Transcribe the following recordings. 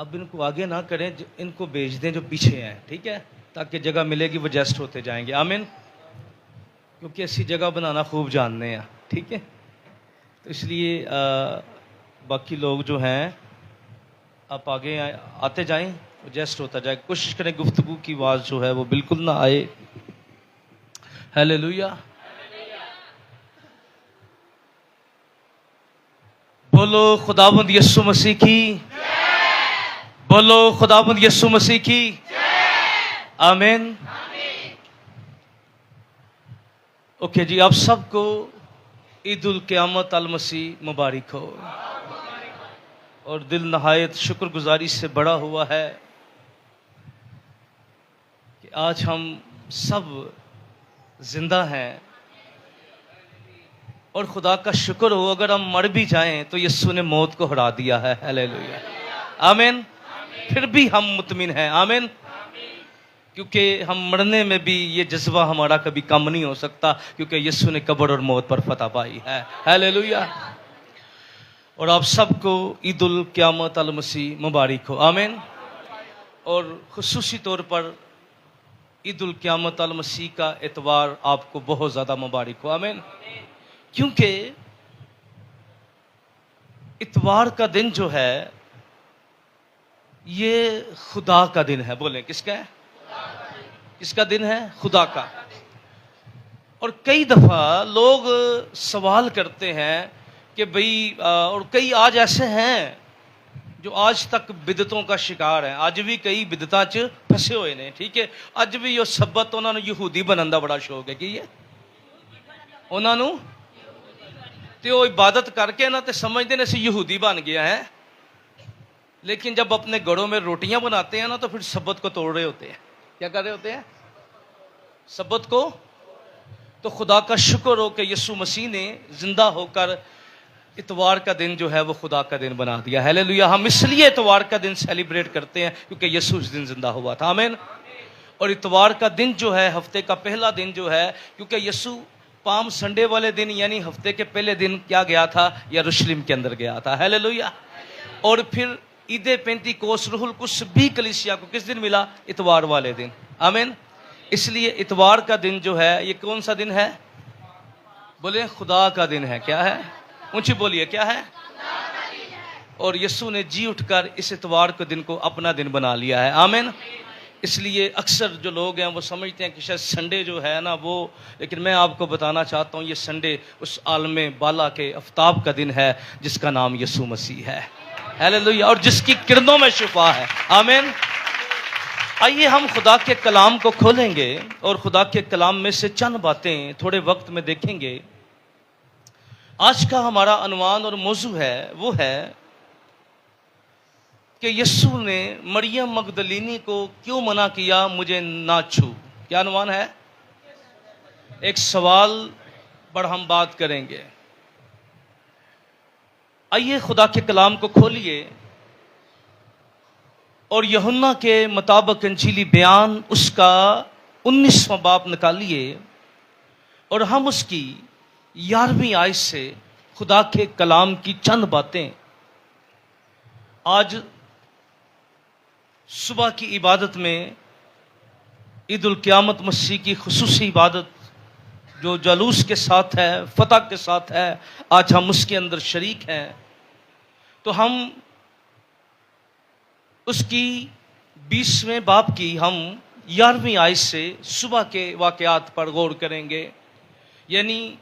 اب ان کو آگے نہ کریں، ان کو بھیج دیں جو پیچھے ہیں، ٹھیک ہے، تاکہ جگہ ملے گی وہ ایڈجسٹ ہوتے جائیں گے، آمین، کیونکہ ایسی جگہ بنانا خوب جاننے ہیں، ٹھیک ہے، تو اس لیے باقی لوگ جو ہیں آپ آگے آتے جائیں، ایڈجسٹ ہوتا جائے، کوشش کریں گفتگو کی آواز جو ہے وہ بالکل نہ آئے. ہیلیلویا. بولو خداوند یسوع مسیح کی، بولو خداوند یسوع مسیح کی، آمین. اوکے جی، آپ سب کو عید القیامت المسیح مبارک ہو، اور دل نہایت شکر گزاری سے بڑا ہوا ہے کہ آج ہم سب زندہ ہیں، اور خدا کا شکر ہو اگر ہم مر بھی جائیں تو یسوع نے موت کو ہرا دیا ہے. ہیلیلویا، آمین. پھر بھی ہم مطمئن ہیں، آمین، کیونکہ ہم مرنے میں بھی یہ جذبہ ہمارا کبھی کم نہیں ہو سکتا، کیونکہ یسوع نے قبر اور موت پر فتح پائی ہے. ہیلیلویا. اور آپ سب کو عید القیامت المسیح مبارک ہو، آمین. اور خصوصی طور پر عید القیامت المسیح کا اتوار آپ کو بہت زیادہ مبارک ہو، آمین. کیونکہ اتوار کا دن جو ہے یہ خدا کا دن ہے. بولیں کس کا ہے؟ کس کا دن ہے؟ خدا کا. اور کئی دفعہ لوگ سوال کرتے ہیں کہ بھئی، اور کئی آج ایسے ہیں جو آج تک بدعتوں کا شکار ہیں، آج بھی کئی بدعتاں چ پھسے ہوئے نے، ٹھیک ہے. اج بھی یہ سبت انہوں نے یہودی بنن دا بڑا شوق ہے، کی ہے انہوں نے، تے وہ عبادت کر کے نا تے سمجھتے ہیں اسی یہودی بن گیا ہے، لیکن جب اپنے گھروں میں روٹیاں بناتے ہیں نا تو پھر سبت کو توڑ رہے ہوتے ہیں. کیا کر رہے ہوتے ہیں؟ سبت کو. تو خدا کا شکر ہو کہ یسوع مسیح نے زندہ ہو کر اتوار کا دن جو ہے وہ خدا کا دن بنا دیا. ہیلیلویا. ہم اس لیے اتوار کا دن سیلیبریٹ کرتے ہیں کیونکہ یسوع اس دن زندہ ہوا تھا، آمین. اور اتوار کا دن جو ہے ہفتے کا پہلا دن جو ہے، کیونکہ یسوع پام سنڈے والے دن یعنی ہفتے کے پہلے دن کیا گیا تھا؟ یروشلم کے اندر گیا تھا. ہیلیلویا. اور پھر عید پینتیکوس روح القدس بھی کلیسیا کو کس دن ملا؟ اتوار والے دن، آمین. اس لیے اتوار کا دن جو ہے یہ کون سا دن ہے؟ بولے خدا کا دن ہے. کیا ہے؟ اونچی بولیے، کیا ہے؟ اور یسوع نے جی اٹھ کر اس اتوار کے دن کو اپنا دن بنا لیا ہے، آمین. اس لیے اکثر جو لوگ ہیں وہ سمجھتے ہیں کہ شاید سنڈے جو ہے نا وہ، لیکن میں آپ کو بتانا چاہتا ہوں یہ سنڈے اس عالم بالا کے آفتاب کا دن ہے جس کا نام یسوع مسیح ہے. ہیلیلویا. اور جس کی کرنوں میں شفا ہے، آمین. آئیے ہم خدا کے کلام کو کھولیں گے اور خدا کے کلام میں سے چند باتیں تھوڑے وقت میں دیکھیں گے. آج کا ہمارا عنوان اور موضوع ہے وہ ہے کہ یسوع نے مریم مگدلینی کو کیوں منع کیا مجھے نہ چھو. کیا عنوان ہے؟ ایک سوال پر ہم بات کریں گے. آئیے خدا کے کلام کو کھولیے اور یوحنا کے مطابق انجیلی بیان اس کا 19واں باب نکالیے اور ہم اس کی 11ویں آیت سے خدا کے کلام کی چند باتیں. آج صبح کی عبادت میں عید القیامت مسیح کی خصوصی عبادت جو جلوس کے ساتھ ہے، فتح کے ساتھ ہے، آج ہم اس کے اندر شریک ہیں. تو ہم اس کی 20ویں باب کی ہم 11ویں آیت سے صبح کے واقعات پر غور کریں گے. یعنی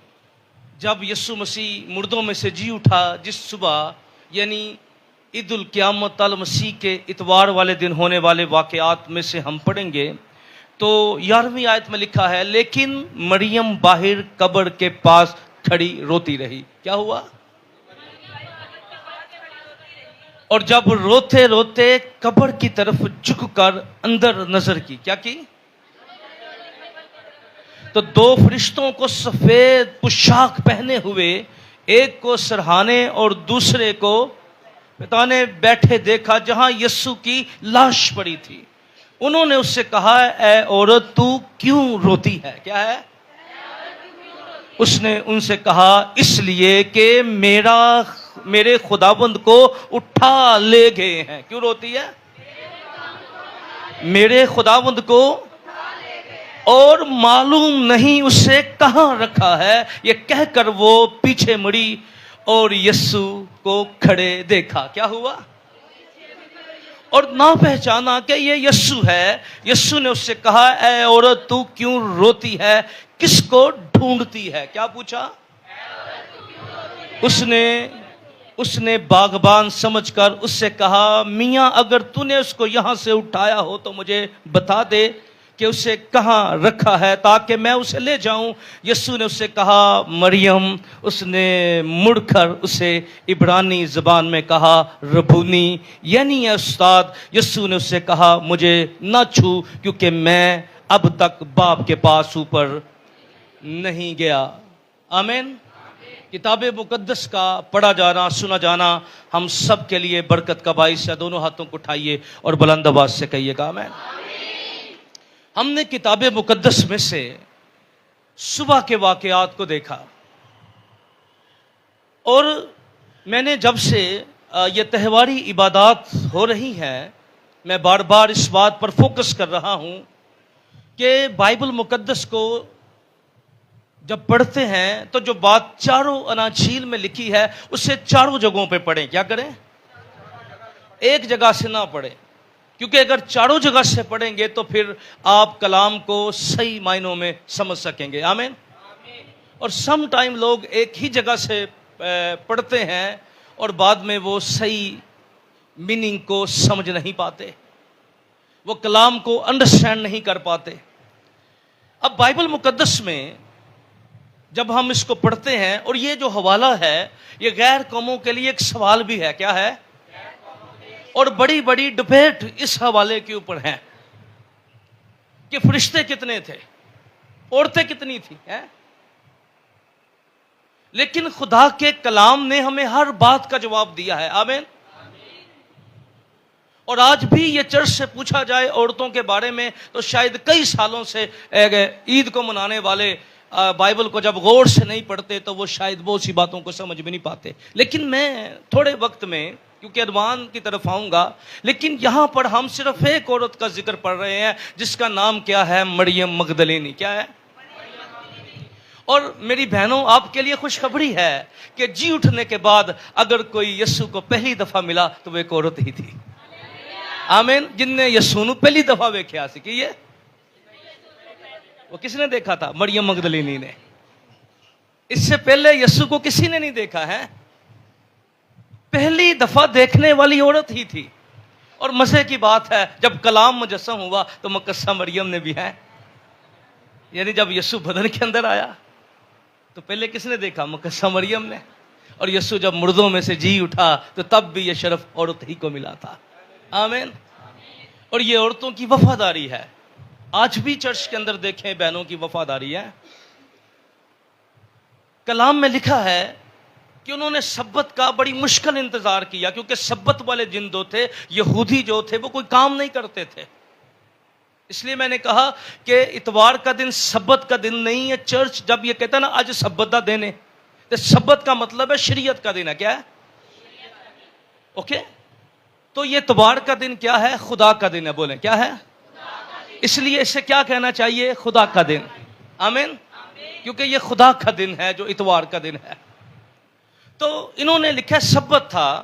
جب یسوع مسیح مردوں میں سے جی اٹھا جس صبح، یعنی عید القیامت المسیح کے اتوار والے دن ہونے والے واقعات میں سے ہم پڑھیں گے. تو 11ویں آیت میں لکھا ہے، لیکن مریم باہر قبر کے پاس کھڑی روتی رہی. کیا ہوا؟ اور جب روتے روتے قبر کی طرف جھک کر اندر نظر کی. کیا کی؟ تو 2 فرشتوں کو سفید پوشاک پہنے ہوئے، ایک کو سرہانے اور دوسرے کو پتانے بیٹھے دیکھا جہاں یسوع کی لاش پڑی تھی. انہوں نے اس سے کہا، اے عورت تو کیوں روتی ہے؟ کیا ہے؟ اس نے ان سے کہا اس لیے کہ میرے خداوند کو اٹھا لے گئے ہیں. کیوں روتی ہے؟ میرے خداوند کو اور معلوم نہیں اسے کہاں رکھا ہے. یہ کہہ کر وہ پیچھے مڑی اور یسوع کو کھڑے دیکھا. کیا ہوا؟ اور نہ پہچانا کہ یہ یسوع ہے. یسوع نے اس سے کہا اے عورت تو کیوں روتی ہے؟ کس کو ڈھونڈتی ہے؟ کیا پوچھا؟ اس نے باغبان سمجھ کر اس سے کہا میاں اگر تو نے اس کو یہاں سے اٹھایا ہو تو مجھے بتا دے کہ اسے کہاں رکھا ہے تاکہ میں اسے لے جاؤں. یسوع نے اس سے کہا مریم. اس نے مڑ کر اسے عبرانی زبان میں کہا ربونی یعنی اے استاد. یسوع نے اس سے کہا مجھے نہ چھو کیونکہ میں اب تک باپ کے پاس اوپر نہیں گیا. آمین. کتاب مقدس کا پڑھا جانا سنا جانا ہم سب کے لیے برکت کا باعث ہے. دونوں ہاتھوں کو اٹھائیے اور بلند آواز سے کہیے گا آمین. ہم نے کتاب مقدس میں سے صبح کے واقعات کو دیکھا اور میں نے جب سے یہ تہواری عبادات ہو رہی ہیں میں بار بار اس بات پر فوکس کر رہا ہوں کہ بائبل مقدس کو جب پڑھتے ہیں تو جو بات چاروں اناجیل میں لکھی ہے اسے چاروں جگہوں پہ پڑھیں. کیا کریں؟ ایک جگہ سے نہ پڑھیں کیونکہ اگر چاروں جگہ سے پڑھیں گے تو پھر آپ کلام کو صحیح معنوں میں سمجھ سکیں گے. آمین. اور سم ٹائم لوگ ایک ہی جگہ سے پڑھتے ہیں اور بعد میں وہ صحیح میننگ کو سمجھ نہیں پاتے, وہ کلام کو انڈرسٹینڈ نہیں کر پاتے. اب بائبل مقدس میں جب ہم اس کو پڑھتے ہیں اور یہ جو حوالہ ہے یہ غیر قوموں کے لیے ایک سوال بھی ہے. کیا ہے؟ اور بڑی بڑی ڈبیٹ اس حوالے کے اوپر ہیں کہ فرشتے کتنے تھے, عورتیں کتنی تھیں, لیکن خدا کے کلام نے ہمیں ہر بات کا جواب دیا ہے. آمین. اور آج بھی یہ چرچ سے پوچھا جائے عورتوں کے بارے میں تو شاید کئی سالوں سے عید کو منانے والے بائبل کو جب غور سے نہیں پڑھتے تو وہ شاید بہت سی باتوں کو سمجھ بھی نہیں پاتے. لیکن میں تھوڑے وقت میں کیونکہ عنوان کی طرف آؤں گا, لیکن یہاں پر ہم صرف ایک عورت کا ذکر پڑھ رہے ہیں جس کا نام کیا ہے؟ مریم مگدلینی. کیا ہے؟ اور میری بہنوں آپ کے لیے خوشخبری ہے کہ جی اٹھنے کے بعد اگر کوئی یسوع کو پہلی دفعہ ملا تو وہ ایک عورت ہی تھی. آمین. جن نے یسوع نو پہلی دفعہ ویکھیا سی کہ وہ کس نے دیکھا تھا؟ مریم مگدلینی نے. اس سے پہلے یسوع کو کسی نے نہیں دیکھا ہے, پہلی دفعہ دیکھنے والی عورت ہی تھی. اور مزے کی بات ہے جب کلام مجسم ہوا تو مقدسہ مریم نے بھی ہے, یعنی جب یسوع بدن کے اندر آیا تو پہلے کس نے دیکھا؟ مقدسہ مریم نے. اور یسوع جب مردوں میں سے جی اٹھا تو تب بھی یہ شرف عورت ہی کو ملا تھا. آمین. اور یہ عورتوں کی وفاداری ہے. آج بھی چرچ کے اندر دیکھیں بہنوں کی وفاداری ہے. کلام میں لکھا ہے کہ انہوں نے سبت کا بڑی مشکل انتظار کیا کیونکہ سبت والے جن دو تھے یہودی جو تھے وہ کوئی کام نہیں کرتے تھے. اس لیے میں نے کہا کہ اتوار کا دن سبت کا دن نہیں ہے. چرچ جب یہ کہتا ہے نا آج سبت دا دن ہے تو سبت کا مطلب ہے شریعت کا دن ہے. کیا ہے؟ اوکے. تو یہ اتوار کا دن کیا ہے؟ خدا کا دن ہے. بولیں کیا ہے؟ اس لیے اسے کیا کہنا چاہیے؟ خدا کا دن. آمین. کیونکہ یہ خدا کا دن ہے جو اتوار کا دن ہے. تو انہوں نے لکھا سبت تھا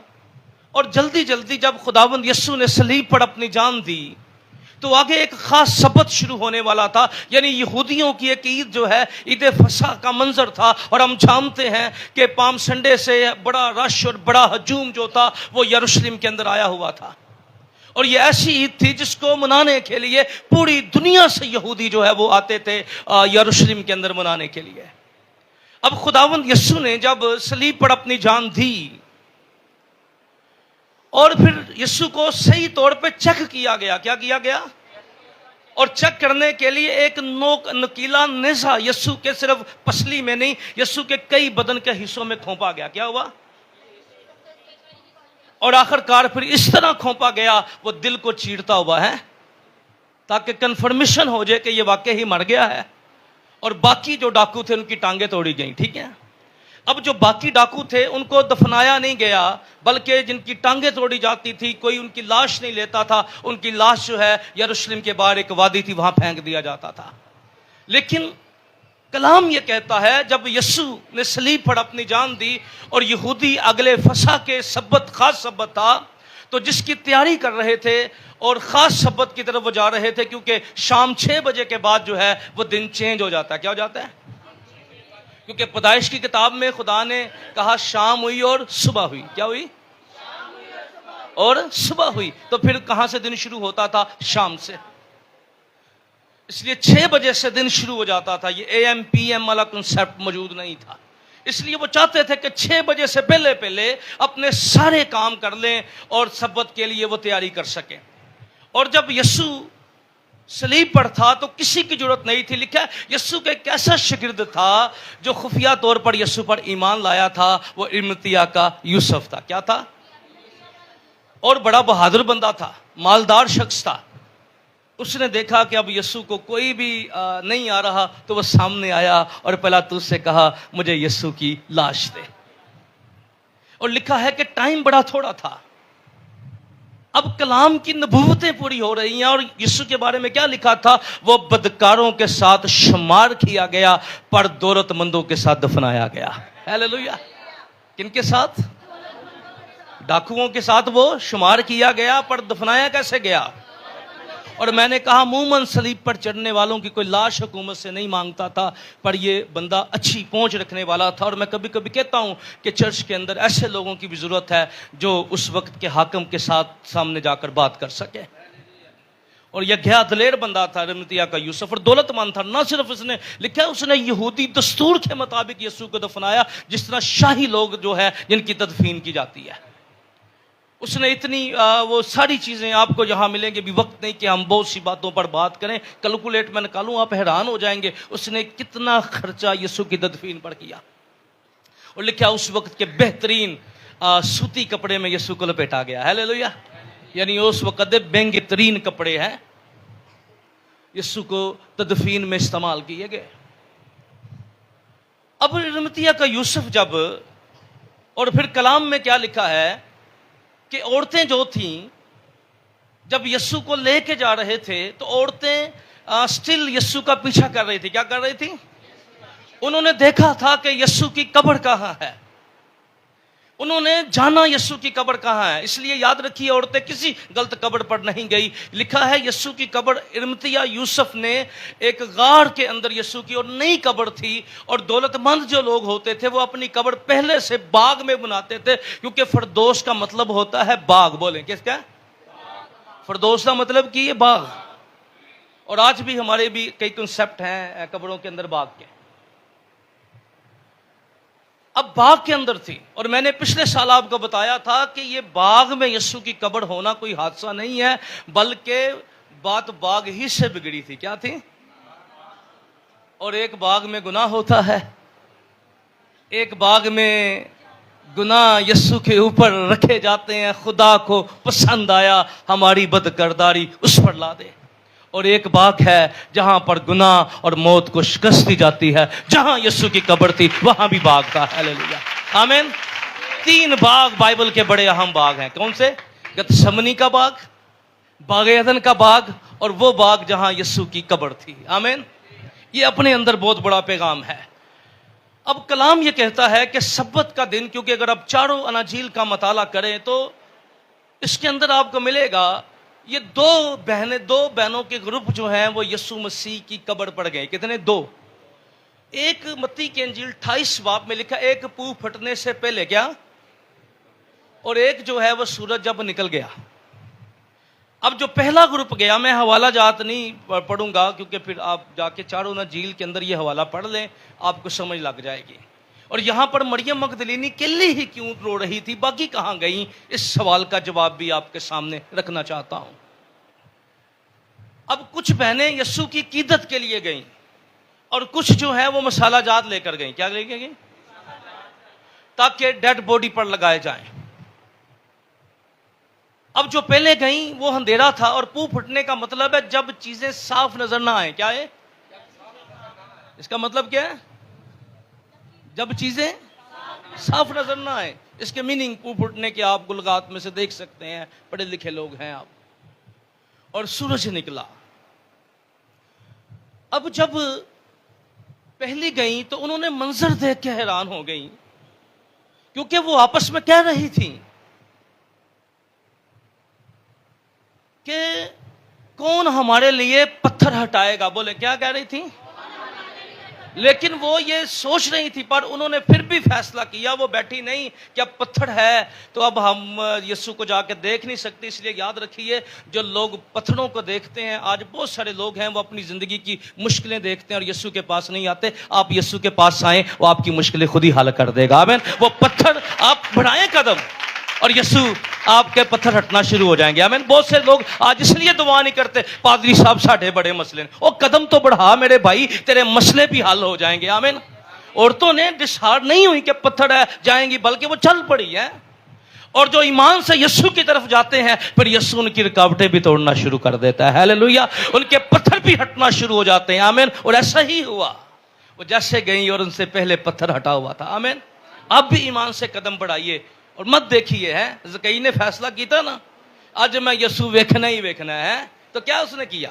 اور جلدی جلدی جب خداوند یسوع نے صلیب پر اپنی جان دی تو آگے ایک خاص سبت شروع ہونے والا تھا. یعنی یہودیوں کی ایک عید جو ہے عید فصح کا منظر تھا. اور ہم جانتے ہیں کہ پام سنڈے سے بڑا رش اور بڑا ہجوم جو تھا وہ یروشلم کے اندر آیا ہوا تھا. اور یہ ایسی عید تھی جس کو منانے کے لیے پوری دنیا سے یہودی جو ہے وہ آتے تھے یروشلم کے اندر منانے کے لیے. اب خداوند یسوع نے جب صلیب پر اپنی جان دی اور پھر یسوع کو صحیح طور پہ چیک کیا گیا. کیا کیا گیا؟ اور چیک کرنے کے لیے ایک نکیلا نیزہ یسوع کے صرف پسلی میں نہیں یسوع کے کئی بدن کے حصوں میں کھونپا گیا. کیا ہوا؟ اور آخر کار پھر اس طرح کھونپا گیا وہ دل کو چیرتا ہوا ہے تاکہ کنفرمیشن ہو جائے کہ یہ واقعی ہی مر گیا ہے. اور باقی جو ڈاکو تھے ان کی ٹانگیں توڑی گئیں. ٹھیک ہے. اب جو باقی ڈاکو تھے ان کو دفنایا نہیں گیا، بلکہ جن کی ٹانگیں توڑی جاتی تھی کوئی ان کی لاش نہیں لیتا تھا، ان کی لاش جو ہے یروشلم کے باہر ایک وادی تھی وہاں پھینک دیا جاتا تھا. لیکن کلام یہ کہتا ہے جب یسوع نے صلیب پر اپنی جان دی اور یہودی اگلے فسح کے سبت، خاص سبت تھا، تو جس کی تیاری کر رہے تھے اور خاص سبت کی طرف وہ جا رہے تھے، کیونکہ شام 6 بجے کے بعد جو ہے وہ دن چینج ہو جاتا ہے. کیا ہو جاتا ہے؟ کیونکہ پیدائش کی کتاب میں خدا نے کہا شام ہوئی اور صبح ہوئی. کیا ہوئی؟ اور صبح ہوئی. تو پھر کہاں سے دن شروع ہوتا تھا؟ شام سے. اس لیے 6 بجے سے دن شروع ہو جاتا تھا. یہ اے ایم پی ایم والا کنسیپٹ موجود نہیں تھا. اس لیے وہ چاہتے تھے کہ 6 بجے سے پہلے پہلے اپنے سارے کام کر لیں اور سبت کے لیے وہ تیاری کر سکیں. اور جب یسوع صلیب پر تھا تو کسی کی ضرورت نہیں تھی. لکھا ہے یسوع کا ایک ایسا شاگرد تھا جو خفیہ طور پر یسوع پر ایمان لایا تھا، وہ ارمتیہ کا یوسف تھا. کیا تھا؟ اور بڑا بہادر بندہ تھا، مالدار شخص تھا. اس نے دیکھا کہ اب یسوع کو کوئی بھی نہیں آ رہا تو وہ سامنے آیا اور پلاطس سے کہا مجھے یسوع کی لاش دے. اور لکھا ہے کہ ٹائم بڑا تھوڑا تھا. اب کلام کی نبوتیں پوری ہو رہی ہیں اور یسوع کے بارے میں کیا لکھا تھا؟ وہ بدکاروں کے ساتھ شمار کیا گیا پر دولت مندوں کے ساتھ دفنایا گیا. ہیلیلویا. کن کے ساتھ؟ ڈاکوؤں کے ساتھ وہ شمار کیا گیا پر دفنایا کیسے گیا؟ اور میں نے کہا عموماً صلیب پر چڑھنے والوں کی کوئی لاش حکومت سے نہیں مانگتا تھا، پر یہ بندہ اچھی پہنچ رکھنے والا تھا. اور میں کبھی کبھی کہتا ہوں کہ چرچ کے اندر ایسے لوگوں کی بھی ضرورت ہے جو اس وقت کے حاکم کے ساتھ سامنے جا کر بات کر سکے. اور یہ گیا دلیر بندہ تھا ارمتیہ کا یوسف، اور دولت مند تھا. نہ صرف اس نے لکھا ہے اس نے یہودی دستور کے مطابق یسوع کو دفنایا، جس طرح شاہی لوگ جو ہے جن کی تدفین کی جاتی ہے. اس نے اتنی وہ ساری چیزیں آپ کو یہاں ملیں گے، بھی وقت نہیں کہ ہم بہت سی باتوں پر بات کریں. کیلکولیٹ میں نکالوں آپ حیران ہو جائیں گے اس نے کتنا خرچہ یسوع کی تدفین پر کیا. اور لکھا اس وقت کے بہترین سوتی کپڑے میں یسوع کو لپیٹا گیا. ہیلیلویا. یعنی اس وقت مہنگے ترین کپڑے ہیں یسوع کو تدفین میں استعمال کیے گئے. اب ارمتیہ کا یوسف جب، اور پھر کلام میں کیا لکھا ہے کہ عورتیں جو تھیں جب یسوع کو لے کے جا رہے تھے تو عورتیں سٹل یسوع کا پیچھا کر رہی تھی. کیا کر رہی تھی؟ انہوں نے دیکھا تھا کہ یسوع کی قبر کہاں ہے، انہوں نے جانا یسوع کی قبر کہاں ہے. اس لیے یاد رکھیے عورتیں کسی غلط قبر پر نہیں گئی. لکھا ہے یسوع کی قبر ارمتیہ یوسف نے ایک غار کے اندر یسوع کی، اور نئی قبر تھی. اور دولت مند جو لوگ ہوتے تھے وہ اپنی قبر پہلے سے باغ میں بناتے تھے، کیونکہ فردوس کا مطلب ہوتا ہے باغ. بولیں کس کا؟ فردوس کا مطلب کہ یہ باغ. اور آج بھی ہمارے بھی کئی کنسیپٹ ہیں قبروں کے اندر باغ کے. اب باغ کے اندر تھی، اور میں نے پچھلے سال آپ کو بتایا تھا کہ یہ باغ میں یسوع کی قبر ہونا کوئی حادثہ نہیں ہے، بلکہ بات باغ ہی سے بگڑی تھی. کیا تھی؟ اور ایک باغ میں گناہ ہوتا ہے، ایک باغ میں گناہ یسوع کے اوپر رکھے جاتے ہیں. خدا کو پسند آیا ہماری بدکرداری اس پر لا دے. اور ایک باغ ہے جہاں پر گناہ اور موت کو شکست دی جاتی ہے. جہاں یسوع کی قبر تھی وہاں بھی باغ تھا. ہیلیلویا. آمین. 3 باغ بائبل کے بڑے اہم باغ ہیں. کون سے؟ گتسمنی کا باغ، باغ عدن کا باغ، اور وہ باغ جہاں یسوع کی قبر تھی. آمین. یہ اپنے اندر بہت بڑا پیغام ہے. اب کلام یہ کہتا ہے کہ سبت کا دن، کیونکہ اگر آپ چاروں اناجیل کا مطالعہ کریں تو اس کے اندر آپ کو ملے گا یہ 2 بہنوں کے گروپ جو ہیں وہ یسوع مسیح کی قبر پر گئے. کتنے؟ 2. ایک متی کی انجیل 28 باب میں لکھا ایک پو پھٹنے سے پہلے، کیا؟ اور ایک جو ہے وہ سورج جب نکل گیا. اب جو پہلا گروپ گیا، میں حوالہ جات نہیں پڑھوں گا کیونکہ پھر آپ جا کے چاروں اناجیل کے اندر یہ حوالہ پڑھ لیں، آپ کو سمجھ لگ جائے گی. اور یہاں پر مریم مگدلینی کلی ہی کیوں رو رہی تھی، باقی کہاں گئیں، اس سوال کا جواب بھی آپ کے سامنے رکھنا چاہتا ہوں. اب کچھ بہنیں یسوع کی عقیدت کے لیے گئیں اور کچھ جو ہے وہ مسالہ جات لے کر گئیں. کیا لے کے گئیں؟ تاکہ ڈیڈ باڈی پر لگائے جائیں. اب جو پہلے گئیں وہ اندھیرا تھا، اور پو پھٹنے کا مطلب ہے جب چیزیں صاف نظر نہ آئیں. کیا ہے؟ اس کا مطلب کیا ہے؟ جب چیزیں صاف نظر نہ آئے. اس کے میننگ پھٹنے کے آپ گلغات میں سے دیکھ سکتے ہیں, پڑھے لکھے لوگ ہیں آپ. اور سورج نکلا. اب جب پہلی گئیں تو انہوں نے منظر دیکھ کے حیران ہو گئیں, کیونکہ وہ آپس میں کہہ رہی تھیں کہ کون ہمارے لیے پتھر ہٹائے گا. بولے کیا کہہ رہی تھی؟ لیکن وہ یہ سوچ رہی تھی, پر انہوں نے پھر بھی فیصلہ کیا. وہ بیٹھی نہیں کہ اب پتھر ہے تو اب ہم یسوع کو جا کے دیکھ نہیں سکتے. اس لیے یاد رکھیے, جو لوگ پتھروں کو دیکھتے ہیں, آج بہت سارے لوگ ہیں وہ اپنی زندگی کی مشکلیں دیکھتے ہیں اور یسوع کے پاس نہیں آتے. آپ یسوع کے پاس آئیں, وہ آپ کی مشکلیں خود ہی حل کر دے گا. آمین. وہ پتھر آپ بڑھائیں قدم, اور یسوع آپ کے پتھر ہٹنا شروع ہو جائیں گے. آمین. بہت سے لوگ آج اس لیے دعا نہیں کرتے, پادری صاحب ساڑھے بڑے مسئلے ہیں. وہ قدم تو بڑھا میرے بھائی, تیرے مسئلے بھی حل ہو جائیں گے. آمین. عورتوں نے ڈسہارڈ نہیں ہوئی کہ پتھر ہے جائیں گی, بلکہ وہ چل پڑی ہے. اور جو ایمان سے یسوع کی طرف جاتے ہیں, پھر یسوع ان کی رکاوٹیں بھی توڑنا شروع کر دیتا ہے. ہیلیلویا. ان کے پتھر بھی ہٹنا شروع ہو جاتے ہیں. آمین. اور ایسا ہی ہوا. وہ جیسے گئیں اور ان سے پہلے پتھر ہٹا ہوا تھا. آمین. اب بھی ایمان سے قدم بڑھائیے اور مت دیکھیے. ہے زکئی نے فیصلہ کیتا نا, آج میں یسوع ویکھنا ہی ویکھنا ہے, تو کیا اس نے کیا؟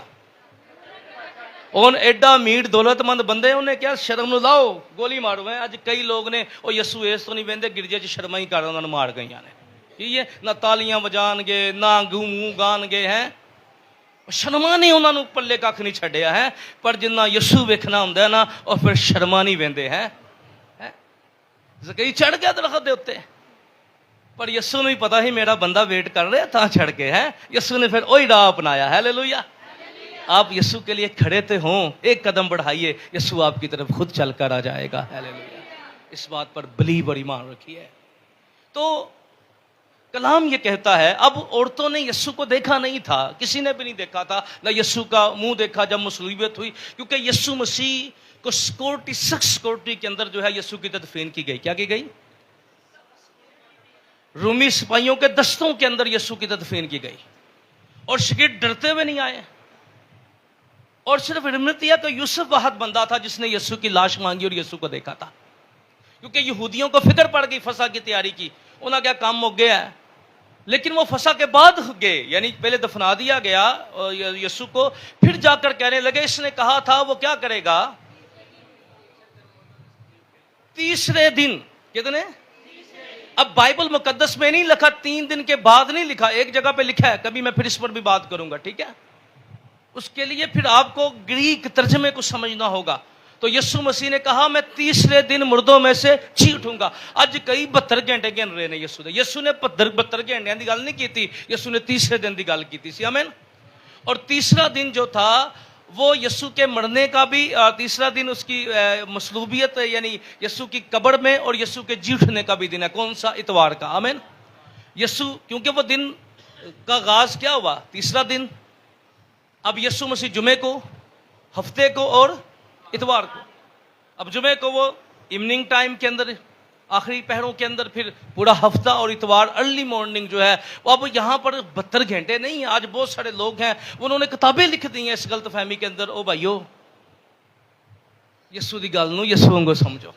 ان ایڈا امیر دولت مند بندے, انہیں کیا شرم نو لاؤ گولی مارو. ہیں اج کئی لوگ نے وہ یسوع اس تو نہیں ویندے, گرجے 'چ شرما ہی کر انہوں نے مار گئیاں نے. یہ نہ تالیاں بجان گے نہ منہ گان گے. ہیں شرما نے انہوں نے پلے کھ نہیں چھڈیا ہے. پر جنہ یسوع ویکھنا ہوندا ہے نا, اور پھر شرما نہیں ویندے. ہیں زکئی چڑھ گیا درخت دے اوتے, پر یسوع نے پتا ہی میرا بندہ ویٹ کر رہا تھا چڑھ کے. ہے یسوع نے پھر وہی راہ اپنایا. ہیلیلویا. آپ یسوع کے لیے کھڑے تے ہوں, ایک قدم بڑھائیے, یسوع آپ کی طرف خود چل کر آ جائے گا. ہیلیلویا. اس بات پر بلیو اور ایمان رکھیے. تو کلام یہ کہتا ہے, اب عورتوں نے یسوع کو دیکھا نہیں تھا, کسی نے بھی نہیں دیکھا تھا, نہ یسوع کا منہ دیکھا جب مصلوبیت ہوئی, کیونکہ یسوع مسیح کو سیکورٹی, سخت سیکورٹی کے اندر جو ہے یسوع کی تدفین کی گئی. کیا کی گئی؟ رومی سپاہیوں کے دستوں کے اندر یسوع کی تدفین کی گئی. اور شاگرد ڈرتے ہوئے نہیں آئے. اور صرف ارمتیہ کا یوسف واحد بندہ تھا جس نے یسوع کی لاش مانگی اور یسوع کو دیکھا تھا, کیونکہ یہودیوں کو فکر پڑ گئی فسح کی تیاری کی. انہوں نے کیا کام ہو گیا ہے, لیکن وہ فسح کے بعد گئے, یعنی پہلے دفنا دیا گیا یسوع کو, پھر جا کر کہنے لگے اس نے کہا تھا وہ کیا کرے گا تیسرے دن. کتنے؟ اب بائبل مقدس میں نہیں لکھا 3 دن کے بعد, نہیں لکھا, ایک جگہ پہ لکھا ہے, کبھی میں پھر اس پر بھی بات کروں گا. ٹھیک ہے. اس کے لیے پھر آپ کو گریک ترجمے کو سمجھنا ہوگا. تو یسوع مسیح نے کہا میں تیسرے دن مردوں میں سے جی اٹھوں گا. اج کئی 72 گھنٹے گن رہے ہیں یسوع نے. یسوع نے 72 گھنٹے کی گل نہیں کی تھی, یسوع نے تیسرے دن کی گل کی تھی. آمین. اور تیسرا دن جو تھا وہ یسوع کے مرنے کا بھی, تیسرا دن اس کی مصلوبیت یعنی یسوع کی قبر میں, اور یسوع کے جی اٹھنے کا بھی دن ہے. کون سا؟ اتوار کا. آمین. یسوع, کیونکہ وہ دن کا آغاز کیا ہوا؟ تیسرا دن. اب یسوع مسیح جمعے کو, ہفتے کو اور اتوار کو. اب جمعے کو وہ ایوننگ ٹائم کے اندر, آخری پہروں کے اندر, پھر پورا ہفتہ, اور اتوار ارلی مارننگ جو ہے وہ. اب یہاں پر 72 گھنٹے نہیں. آج بہت سارے لوگ ہیں انہوں نے کتابیں لکھ دی ہیں اس غلط فہمی کے اندر. او بھائیو, یسوع دی گل نو یسوع کو سمجھو.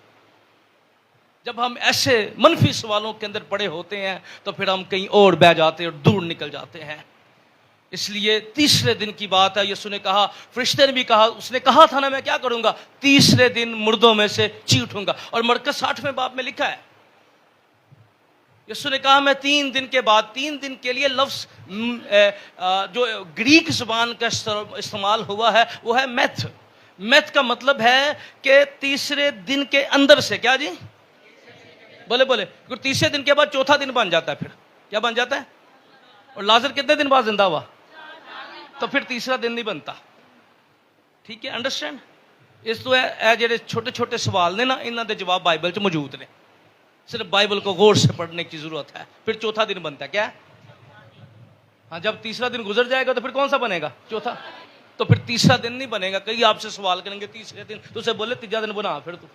جب ہم ایسے منفی سوالوں کے اندر پڑے ہوتے ہیں تو پھر ہم کہیں اور بہ جاتے اور دور نکل جاتے ہیں. اس لیے تیسرے دن کی بات ہے. یسوع نے کہا, فرشتے نے بھی کہا, اس نے کہا تھا نا میں کیا کروں گا, تیسرے دن مردوں میں سے جی اٹھوں گا. اور مرکز 60ویں باب میں لکھا ہے, یسوع نے کہا میں 3 دن کے بعد. 3 دن کے لیے لفظ جو گریک زبان کا استعمال ہوا ہے وہ ہے میتھ. میتھ کا مطلب ہے کہ تیسرے دن کے اندر سے. کیا جی؟ بولے بولے. تیسرے دن کے بعد چوتھا دن بن جاتا ہے. پھر کیا بن جاتا ہے؟ اور لازر کتنے دن بعد زندہ ہوا؟ تو پھر تیسرا دن نہیں بنتا. ٹھیک ہے, انڈرسٹینڈ. اس تو اے جڑے چھوٹے چھوٹے سوال نے نا, انہاں دے جواب بائبل 'چ موجود نے. صرف بائبل کو غور سے پڑھنے کی ضرورت ہے. پھر چوتھا دن بنتا ہے. کیا؟ ہاں, جب تیسرا دن گزر جائے گا تو پھر کون سا بنے گا؟ چوتھا. تو پھر تیسرا دن نہیں بنے گا. کئی آپ سے سوال کریں گے تیسرے دن, تو اسے بولے تیجا دن بنا. پھر تو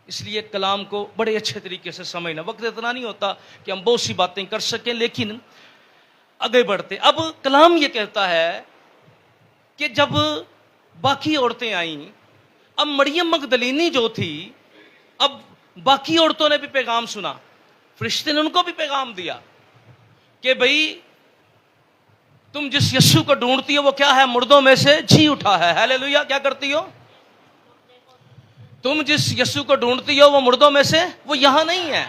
اس لیے کلام کو بڑے اچھے طریقے سے سمجھنا. وقت اتنا نہیں ہوتا کہ ہم بہت سی باتیں کر سکیں, لیکن آگے بڑھتے. اب کلام یہ کہتا ہے کہ جب باقی عورتیں آئیں اب مریم مگدلینی جو تھی، اب باقی عورتوں نے بھی پیغام سنا، فرشتے نے ان کو بھی پیغام دیا کہ بھئی تم جس یسوع کو ڈھونڈتی ہو وہ کیا ہے؟ مردوں میں سے جی اٹھا ہے۔ ہیلیلویا! کیا کرتی ہو؟ تم جس یسوع کو ڈھونڈتی ہو وہ مردوں میں سے وہ یہاں نہیں ہے۔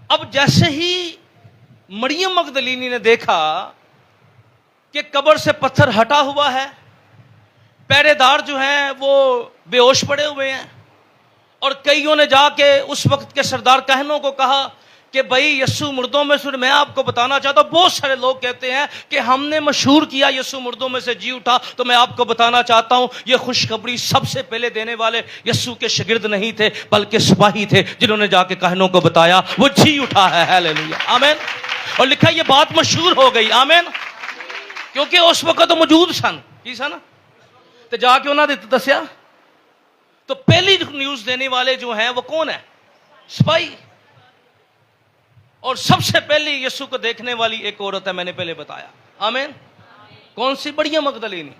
اب جیسے ہی مریم مگدلینی نے دیکھا کہ قبر سے پتھر ہٹا ہوا ہے، پہرے دار جو ہیں وہ بے ہوش پڑے ہوئے ہیں، اور کئیوں نے جا کے اس وقت کے سردار کہنوں کو کہا کہ بھائی یسوع مردوں میں سے، میں آپ کو بتانا چاہتا ہوں، بہت سارے لوگ کہتے ہیں کہ ہم نے مشہور کیا یسوع مردوں میں سے جی اٹھا، تو میں آپ کو بتانا چاہتا ہوں یہ خوشخبری سب سے پہلے دینے والے یسوع کے شاگرد نہیں تھے بلکہ سپاہی تھے، جنہوں نے جا کے کہنوں کو بتایا وہ جی اٹھا ہے۔ ہیلیلویا! آمین۔ اور لکھا یہ بات مشہور ہو گئی، آمین، کیونکہ اس وقت تو موجود سن کی سن، تو جا کے انہوں نے دسیا۔ تو پہلی نیوز دینے والے جو ہیں وہ کون ہیں؟ سپاہی۔ اور سب سے پہلی یسوع کو دیکھنے والی ایک عورت ہے، میں نے پہلے بتایا، آمین۔ کون سی؟ مریم مگدلینی۔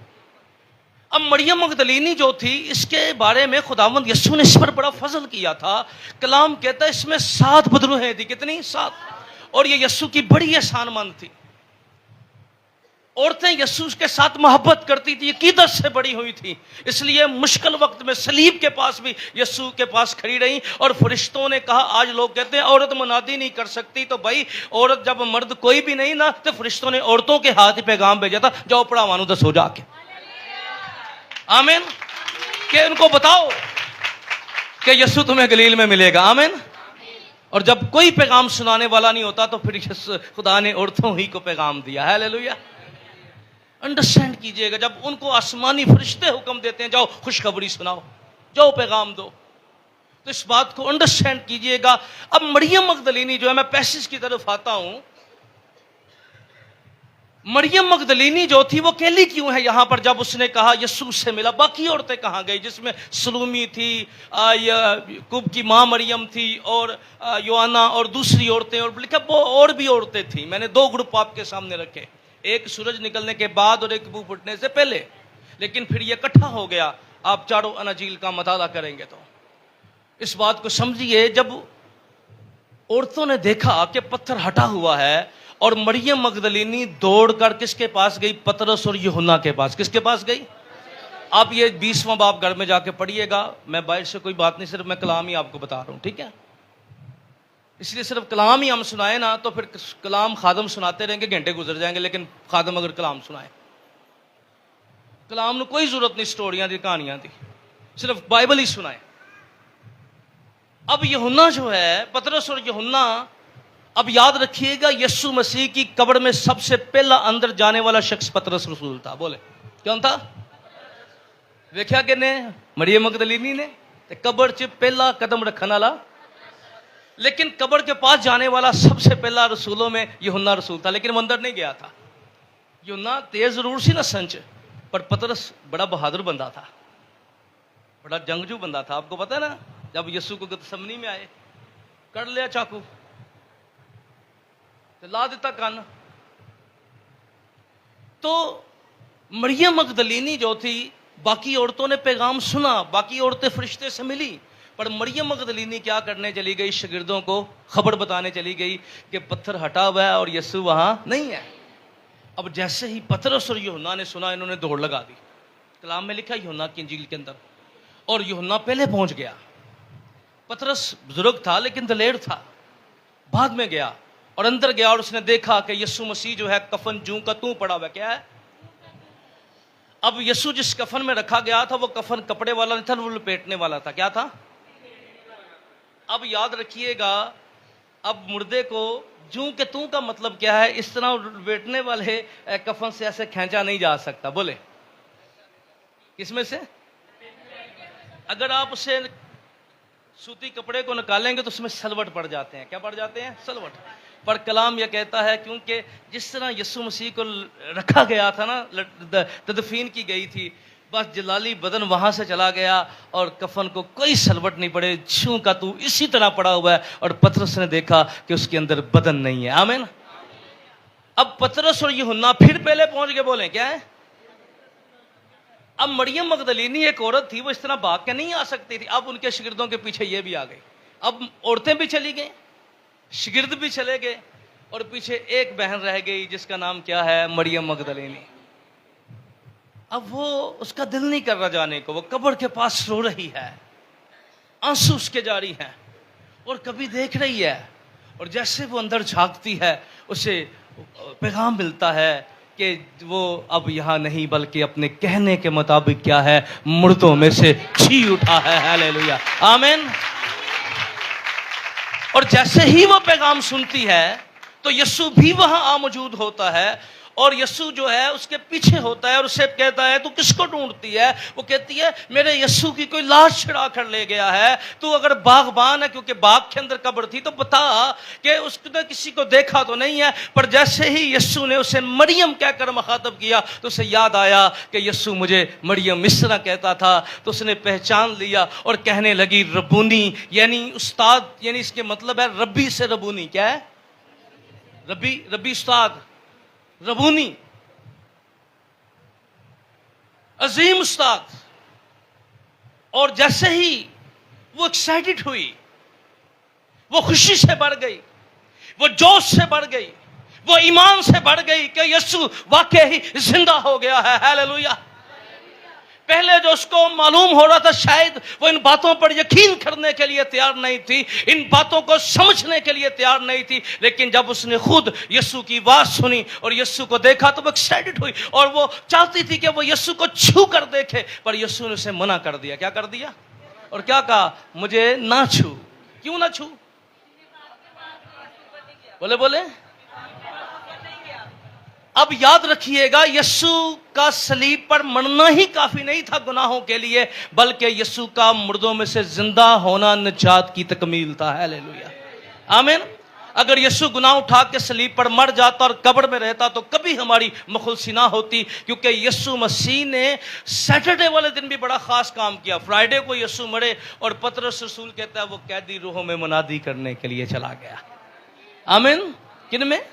اب مریم مگدلینی جو تھی، اس کے بارے میں خداوند یسوع نے اس پر بڑا فضل کیا تھا۔ کلام کہتا ہے اس میں 7 بدروہیں تھی۔ کتنی؟ 7۔ اور یہ یسوع کی بڑی احسان مند تھی۔ عورتیں یسوع کے ساتھ محبت کرتی تھی، عقیدت سے بڑی ہوئی تھی، اس لیے مشکل وقت میں صلیب کے پاس بھی یسوع کے پاس کھڑی رہی۔ اور فرشتوں نے کہا، آج لوگ کہتے ہیں عورت منادی نہیں کر سکتی، تو بھائی عورت جب مرد کوئی بھی نہیں نا، تو فرشتوں نے عورتوں کے ہاتھ ہی پیغام بھیجا تھا، جاؤ پڑھاوانو دسو جا کے، آمین، کہ ان کو بتاؤ کہ یسوع تمہیں گلیل میں ملے گا، آمین۔ اور جب کوئی پیغام سنانے والا نہیں ہوتا تو پھر خدا نے عورتوں ہی کو پیغام دیا۔ ہیلیلویا! انڈرسٹینڈ کیجئے گا، جب ان کو آسمانی فرشتے حکم دیتے ہیں جاؤ خوشخبری سناؤ، جاؤ پیغام دو، تو اس بات کو انڈرسٹینڈ کیجئے گا۔ اب مریم مگدلینی جو ہے، میں پیسج کی طرف آتا ہوں، مریم مگدلینی جو تھی وہ اکیلی کیوں ہے یہاں پر؟ جب اس نے کہا یسوع سے ملا، باقی عورتیں کہاں گئی؟ جس میں سلومی تھی، یعقوب کی ماں مریم تھی، اور یوحنا اور دوسری عورتیں، اور لکھا وہ اور بھی عورتیں تھیں۔ میں نے 2 گروپ آپ کے سامنے رکھے، ایک سورج نکلنے کے بعد اور ایک منہ پھٹنے سے پہلے، لیکن پھر یہ اکٹھا ہو گیا۔ آپ چاروں اناجیل کا مطالعہ کریں گے تو اس بات کو سمجھیے۔ جب عورتوں نے دیکھا کہ پتھر ہٹا ہوا ہے، اور مریم مگدلینی دوڑ کر کس کے پاس گئی؟ پطرس اور یوحنا کے پاس۔ کس کے پاس گئی؟ آپ یہ 20واں باب گھر میں جا کے پڑھیے گا، میں باہر سے کوئی بات نہیں، صرف میں کلام ہی آپ کو بتا رہا ہوں، ٹھیک ہے؟ اس لیے صرف کلام ہی ہم سنائیں نا تو پھر کلام خادم سناتے رہیں گے، گھنٹے گزر جائیں گے، لیکن خادم اگر کلام سنائے، کلام نو کوئی ضرورت نہیں سٹوریاں دی، کہانیاں دی، صرف بائبل ہی سنائے۔ اب یوحنا جو ہے، پطرس اور یوحنا، اب یاد رکھیے گا یسوع مسیح کی قبر میں سب سے پہلا اندر جانے والا شخص پطرس رسول تھا۔ بولے کون تھا؟ دیکھا کہ نے مریم مگدلینی نے قبر چ پہلا قدم رکھنے والا، لیکن قبر کے پاس جانے والا سب سے پہلا رسولوں میں یوحنا رسول تھا، لیکن وہ اندر نہیں گیا تھا۔ یوحنا تیز ضرور سی نا سنچ، پر پطرس بڑا بہادر بندہ تھا، بڑا جنگجو بندہ تھا۔ آپ کو پتا ہے نا، جب یسوع کو گتسمنی میں آئے، کر لیا چاقو، لا دیتا کان۔ تو مریم مگدلینی جو تھی، باقی عورتوں نے پیغام سنا، باقی عورتیں فرشتے سے ملی، پر مریم مگدلینی کیا کرنے چلی گئی؟ شاگردوں کو خبر بتانے چلی گئی کہ پتھر ہٹا ہوا ہے اور یسوع وہاں نہیں ہے۔ اب جیسے ہی پطرس اور یوحنا نے سنا، انہوں نے دوڑ لگا دی۔ کلام میں لکھا یوحنا کی انجیل کے اندر، اور یوحنا پہلے پہنچ گیا۔ پطرس بزرگ تھا لیکن دلیر تھا، بعد میں گیا اور اندر گیا، اور اس نے دیکھا کہ یسوع مسیح جو ہے کفن جوں کا توں پڑا ہوا۔ کیا ہے؟ اب یسوع جس کفن میں رکھا گیا تھا وہ کفن کپڑے والا نہیں تھا، وہ لپیٹنے والا تھا۔ کیا تھا؟ اب یاد رکھیے گا، اب مردے کو جوں کے توں کا مطلب کیا ہے؟ اس طرح لپیٹنے والے کفن سے ایسے کھینچا نہیں جا سکتا۔ بولے کس میں سے؟ اگر آپ اسے سوتی کپڑے کو نکالیں گے تو اس میں سلوٹ پڑ جاتے ہیں۔ کیا پڑ جاتے ہیں؟ سلوٹ۔ پر کلام یہ کہتا ہے کیونکہ جس طرح یسوع مسیح کو رکھا گیا تھا نا، تدفین کی گئی تھی، بس جلالی بدن وہاں سے چلا گیا اور کفن کو کوئی سلوٹ نہیں پڑے، چھوں کا تو اسی طرح پڑا ہوا ہے، اور پطرس نے دیکھا کہ اس کے اندر بدن نہیں ہے۔ آمین۔ اب پطرس اور یوحنا پھر پہلے پہنچ گئے۔ بولیں کیا ہے؟ اب مریم مغدلینی ایک عورت تھی، وہ اس طرح بھاگ کے نہیں آ سکتی تھی. اب ان کے شاگردوں کے پیچھے یہ بھی آ گئی. اب عورتیں بھی چلی گئیں، شاگرد بھی چلے گئے، اور پیچھے ایک بہن رہ گئی جس کا نام کیا ہے؟ مریم مغدلینی. اب وہ اس کا دل نہیں کر رہا جانے کو، وہ قبر کے پاس رو رہی ہے، آنسو اس کے جاری ہیں، اور کبھی دیکھ رہی ہے. اور جیسے وہ اندر جھانکتی ہے اسے پیغام ملتا ہے کہ وہ اب یہاں نہیں بلکہ اپنے کہنے کے مطابق کیا ہے؟ مردوں میں سے جی اٹھا ہے. ہاللیلویا، آمین. اور جیسے ہی وہ پیغام سنتی ہے تو یسوع بھی وہاں موجود ہوتا ہے، اور یسوع جو ہے اس کے پیچھے ہوتا ہے اور اسے کہتا ہے تو کس کو ڈھونڈتی ہے؟ وہ کہتی ہے میرے یسوع کی کوئی لاش چھڑا کر لے گیا ہے. تو اگر باغبان ہے، کیونکہ باغ کے اندر قبر تھی، تو بتا کہ اس نے کسی کو دیکھا تو نہیں ہے. پر جیسے ہی یسوع نے اسے مریم کہہ کر مخاطب کیا تو اسے یاد آیا کہ یسوع مجھے مریم اس طرح کہتا تھا. تو اس نے پہچان لیا اور کہنے لگی ربونی، یعنی استاد، یعنی اس کے مطلب ہے ربی سے ربونی. کیا ہے؟ ربی استاد، ربونی، عظیم استاد. اور جیسے ہی وہ ایکسائٹڈ ہوئی، وہ خوشی سے بڑھ گئی، وہ جوش سے بڑھ گئی، وہ ایمان سے بڑھ گئی کہ یسوع واقعی زندہ ہو گیا ہے. ہاللیلویا. پہلے جو اس کو معلوم ہو رہا تھا شاید وہ ان باتوں پر یقین کرنے کے لیے تیار نہیں تھی، ان باتوں کو سمجھنے کے لیے تیار نہیں تھی. لیکن جب اس نے خود یسوع کی آواز سنی اور یسوع کو دیکھا تو وہ ایکسائٹڈ ہوئی، اور وہ چاہتی تھی کہ وہ یسوع کو چھو کر دیکھے. پر یسوع نے اسے منع کر دیا. کیا کر دیا؟ اور کیا کہا؟ مجھے نہ چھو. کیوں نہ چھو؟ بولے اب یاد رکھیے گا، یسوع کا صلیب پر مرنا ہی کافی نہیں تھا گناہوں کے لیے، بلکہ یسوع کا مردوں میں سے زندہ ہونا نجات کی تکمیل تھا. ہاللیلویا، آمین. اگر یسوع گناہ اٹھا کے صلیب پر مر جاتا اور قبر میں رہتا تو کبھی ہماری مخلصی نہ ہوتی، کیونکہ یسوع مسیح نے سیٹرڈے والے دن بھی بڑا خاص کام کیا. فرائیڈے کو یسوع مرے اور پطرس رسول کہتا ہے وہ قیدی روحوں میں منادی کرنے کے لیے چلا گیا. آمین. کن میں؟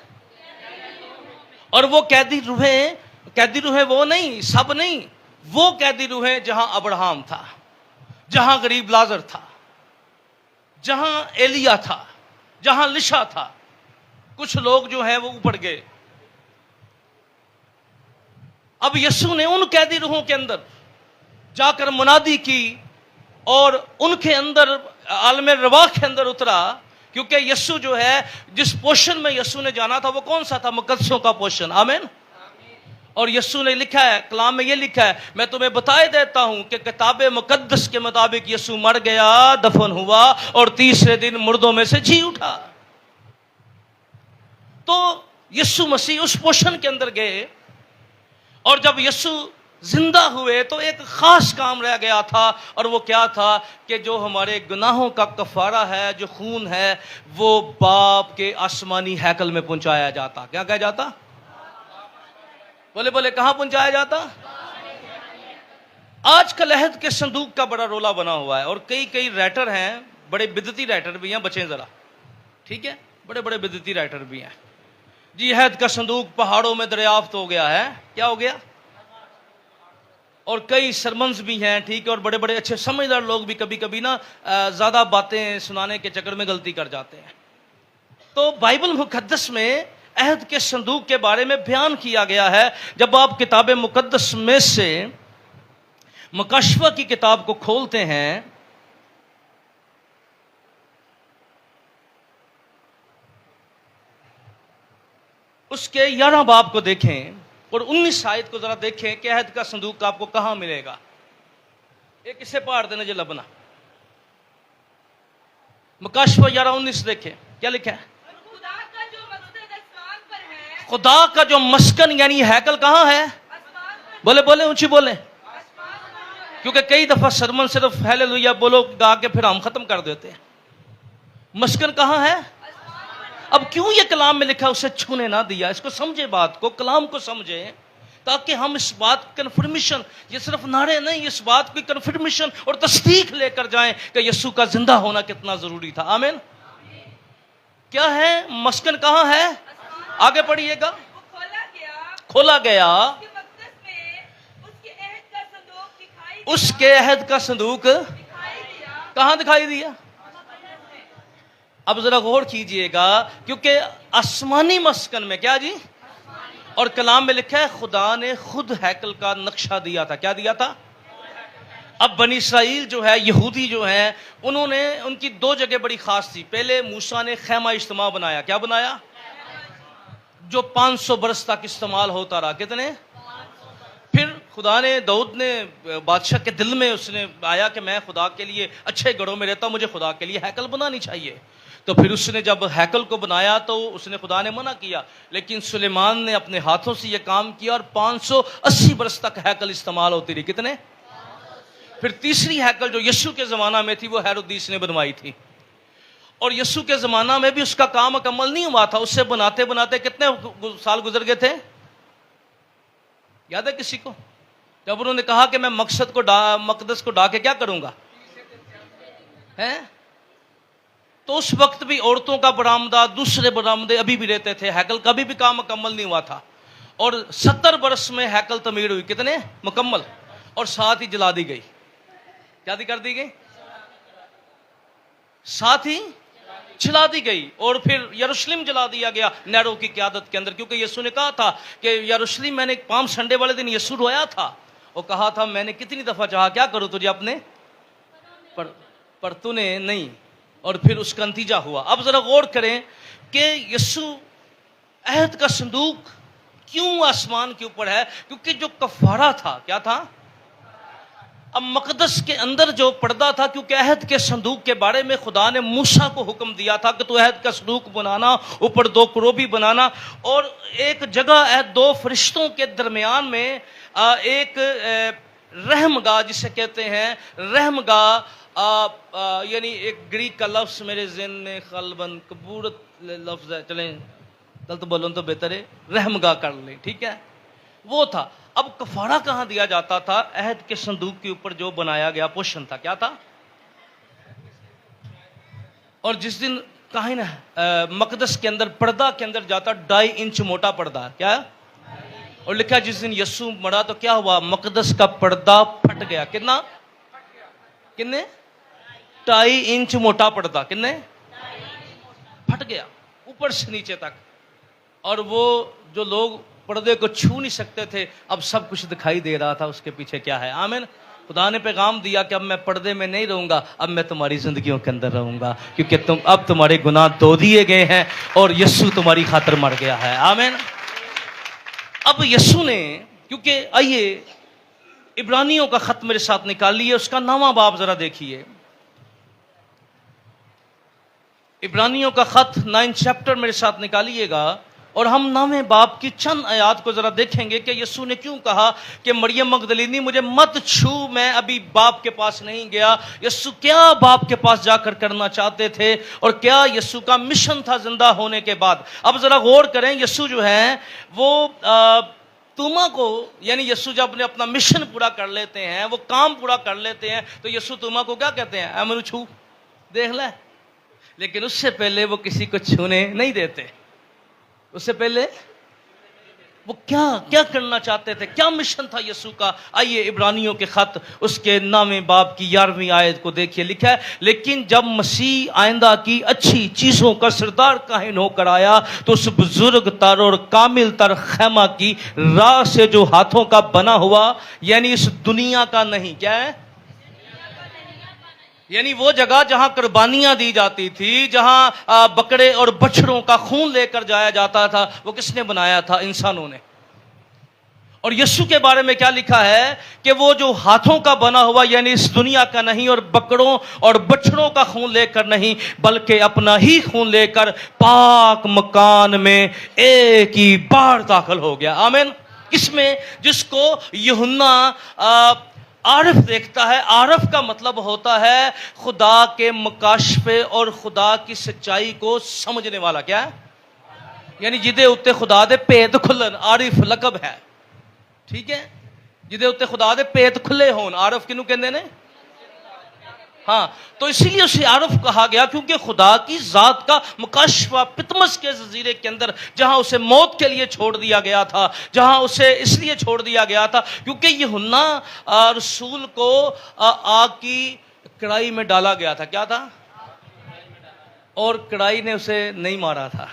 اور وہ قیدی روحیں وہ نہیں، سب نہیں، وہ قیدی روحیں جہاں ابراہم تھا، جہاں غریب لازر تھا، جہاں ایلیا تھا، جہاں لشا تھا. کچھ لوگ جو ہیں وہ اوپر گئے. اب یسوع نے ان قیدی روحوں کے اندر جا کر منادی کی اور ان کے اندر عالم رواح کے اندر اترا. کیونکہ یسوع جو ہے جس پوشن میں یسوع نے جانا تھا وہ کون سا تھا؟ مقدسوں کا پوشن. آمین. اور یسوع نے لکھا ہے، کلام میں یہ لکھا ہے، میں تمہیں بتائے دیتا ہوں کہ کتاب مقدس کے مطابق یسوع مر گیا، دفن ہوا اور تیسرے دن مردوں میں سے جی اٹھا. تو یسوع مسیح اس پوشن کے اندر گئے، اور جب یسوع زندہ ہوئے تو ایک خاص کام رہ گیا تھا، اور وہ کیا تھا؟ کہ جو ہمارے گناہوں کا کفارہ ہے، جو خون ہے، وہ باپ کے آسمانی ہیکل میں پہنچایا جاتا. کیا کہا جاتا؟ بولے کہاں پہنچایا جاتا؟ آج کل عہد کے صندوق کا بڑا رولا بنا ہوا ہے، اور کئی رائٹر ہیں، بڑے بدعتی رائٹر بھی ہیں، بچیں ذرا، ٹھیک ہے، بڑے بدعتی رائٹر بھی ہیں. جی عہد کا صندوق پہاڑوں میں دریافت ہو گیا ہے. کیا ہو گیا؟ اور کئی سرمنز بھی ہیں، ٹھیک ہے، اور بڑے اچھے سمجھدار لوگ بھی کبھی نا زیادہ باتیں سنانے کے چکر میں غلطی کر جاتے ہیں. تو بائبل مقدس میں عہد کے صندوق کے بارے میں بیان کیا گیا ہے. جب آپ کتاب مقدس میں سے مکاشفہ کی کتاب کو کھولتے ہیں، اس کے 11 باب کو دیکھیں اور 19 آیت کو ذرا دیکھیں کہ عہد کا صندوق آپ کو کہاں ملے گا. ایک اسے پاڑ دینا جو لبنا. مکاشفہ 11:19 دیکھیں کیا لکھا ہے. خدا کا جو مسکن یعنی ہیکل کہاں ہے؟ بولے اونچی بولے. کیونکہ کئی دفعہ سرمن صرف ہیلیلویا بولو گا کے پھر ہم ختم کر دیتے ہیں. مسکن کہاں ہے؟ اب کیوں یہ کلام میں لکھا اسے چھونے نہ دیا؟ اس کو سمجھے، بات کو، کلام کو سمجھے، تاکہ ہم اس بات کنفرمیشن، یہ صرف نعرے نہیں، اس بات کی کنفرمیشن اور تصدیق لے کر جائیں کہ یسوع کا زندہ ہونا کتنا ضروری تھا. آمین. کیا ہے؟ مسکن کہاں ہے؟ آگے پڑھیے گا. کھولا گیا اس کے عہد کا صندوق کہاں دکھائی دیا؟ اب ذرا غور کیجئے گا، کیونکہ آسمانی مسکن میں کیا جی، اور کلام میں لکھا ہے خدا نے خود ہیکل کا نقشہ دیا تھا. کیا دیا تھا؟ اب بنی اسرائیل جو ہے، یہودی جو ہیں، انہوں نے، ان کی دو جگہ بڑی خاص تھی. پہلے موسیٰ نے خیمہ اجتماع بنایا. کیا بنایا؟ جو 500 برس تک استعمال ہوتا رہا. کتنے؟ پھر خدا نے، داؤد نے، بادشاہ کے دل میں اس نے آیا کہ میں خدا کے لیے اچھے گھروں میں رہتا ہوں، مجھے خدا کے لیے ہیکل بنانی چاہیے. تو پھر اس نے جب ہیکل کو بنایا تو اس نے، خدا نے منع کیا، لیکن سلیمان نے اپنے ہاتھوں سے یہ کام کیا اور 580 برس تک ہیکل استعمال ہوتی رہی. کتنے؟ پھر تیسری ہیکل جو یسوع کے زمانہ میں تھی وہ ہیرودیس نے بنوائی تھی، اور یسوع کے زمانہ میں بھی اس کا کام مکمل نہیں ہوا تھا. اس سے بناتے بناتے کتنے سال گزر گئے تھے؟ یاد ہے کسی کو؟ جب انہوں نے کہا کہ میں مقدس کو ڈھا کے کیا کروں گا، ہیں؟ تو اس وقت بھی عورتوں کا برآمدہ، دوسرے برآمدے ابھی بھی رہتے تھے. ہیکل کا بھی کام مکمل نہیں ہوا تھا، اور 70 برس میں ہیکل تعمیر ہوئی. کتنے؟ مکمل. اور ساتھ ہی جلا دی گئی. کیا کر دی گئی؟ ساتھ ہی جلا دی گئی. اور پھر یروشلم جلا دیا گیا نیرو کی قیادت کے اندر، کیونکہ یسوع نے کہا تھا کہ یروشلم، میں نے پام سنڈے والے دن یسوع رویا تھا اور کہا تھا میں نے کتنی دفعہ چاہا کیا کروں تجھے اپنے پر تو نے نہیں. اور پھر اس کا نتیجہ ہوا. اب ذرا غور کریں کہ یسوع عہد کا صندوق کیوں آسمان کے اوپر ہے؟ کیونکہ جو کفارہ تھا، کیا تھا؟ اب مقدس کے اندر جو پردہ تھا، کیونکہ عہد کے صندوق کے بارے میں خدا نے موسیٰ کو حکم دیا تھا کہ تو عہد کا صندوق بنانا، اوپر 2 کروبی بنانا، اور ایک جگہ 2 فرشتوں کے درمیان میں ایک رحم گاہ جسے کہتے ہیں، رحم گاہ، یعنی ایک گریک کا لفظ میرے ذہن میں خلبن کبورت لفظ ہے، چلیں غلط بولوں تو بہتر ہے، رحم گاہ کر لیں، ٹھیک ہے، وہ تھا. اب کفارہ کہاں دیا جاتا تھا؟ عہد کے صندوق کے اوپر جو بنایا گیا پوشن تھا. کیا تھا؟ اور جس دن کہیں نا مقدس کے اندر، پردہ کے اندر جاتا 2.5 انچ موٹا پردہ. کیا؟ اور لکھا جس دن یسوع مرا تو کیا ہوا؟ مقدس کا پردہ پھٹ گیا. کتنا؟ 2.5 انچ موٹا پردہ. کتنے؟ پھٹ گیا اوپر سے نیچے تک. اور وہ جو لوگ پردے کو چھو نہیں سکتے تھے، اب سب کچھ دکھائی دے رہا تھا اس کے پیچھے کیا ہے. آمین. خدا نے پیغام دیا کہ اب میں پردے میں نہیں رہوں گا، اب میں تمہاری زندگیوں کے اندر رہوں گا، کیونکہ اب تمہارے گناہ دھو دیے گئے ہیں اور یسوع تمہاری خاطر مر گیا ہے. آمین. اب یسوع نے، کیونکہ آئیے عبرانیوں کا خط میرے ساتھ نکالیے، اس کا 9واں باب ذرا دیکھیے. عبرانیوں کا خط 9 چیپٹر میرے ساتھ نکالیے گا، اور ہم 9ویں باب کی چند آیات کو ذرا دیکھیں گے کہ یسوع نے کیوں کہا کہ مریم مگدلینی مجھے مت چھو، میں ابھی باپ کے پاس نہیں گیا. یسوع کیا باپ کے پاس جا کر کرنا چاہتے تھے، اور کیا یسوع کا مشن تھا زندہ ہونے کے بعد. اب ذرا غور کریں، یسوع جو ہے وہ توما کو، یعنی یسوع جب اپنا مشن پورا کر لیتے ہیں، وہ کام پورا کر لیتے ہیں، تو یسوع توما کو کیا کہتے ہیں؟ اے منو چھو دیکھ لے. لیکن اس سے پہلے وہ کسی کو چھونے نہیں دیتے. اس سے پہلے وہ کیا کرنا چاہتے تھے، کیا مشن تھا یسوع کا؟ آئیے عبرانیوں کے خط اس کے 9ویں باب کی 11ویں آیت کو دیکھیے. لکھا ہے، لیکن جب مسیح آئندہ کی اچھی چیزوں کا سردار کاہن ہو کر آیا تو اس بزرگ تر اور کامل تر خیمہ کی راہ سے جو ہاتھوں کا بنا ہوا، یعنی اس دنیا کا نہیں، کیا ہے؟ یعنی وہ جگہ جہاں قربانیاں دی جاتی تھی، جہاں بکرے اور بچڑوں کا خون لے کر جایا جاتا تھا، وہ کس نے بنایا تھا؟ انسانوں نے. اور یسوع کے بارے میں کیا لکھا ہے کہ وہ جو ہاتھوں کا بنا ہوا، یعنی اس دنیا کا نہیں، اور بکروں اور بچڑوں کا خون لے کر نہیں، بلکہ اپنا ہی خون لے کر پاک مکان میں ایک ہی بار داخل ہو گیا. آمین. اس میں جس کو یوحنا عارف دیکھتا ہے. عارف کا مطلب ہوتا ہے خدا کے مکاشفے اور خدا کی سچائی کو سمجھنے والا. کیا ہے؟ یعنی جدے اتے خدا دے پیت کھلن، عارف لقب ہے. ٹھیک ہے، جدے اتے خدا دے پیت کھلے ہون، عارف کنوں کہندے نے؟ ہاں، تو اسی لیے اسے عارف کہا گیا، کیونکہ خدا کی ذات کا مکاشفہ پتمس کے جزیرے کے اندر، جہاں اسے موت کے لیے چھوڑ دیا گیا تھا، جہاں اسے اس لیے چھوڑ دیا گیا تھا کیونکہ یوحنا رسول کو آگ کی کڑائی میں ڈالا گیا تھا۔ کیا تھا؟ اور کڑائی نے اسے نہیں مارا تھا،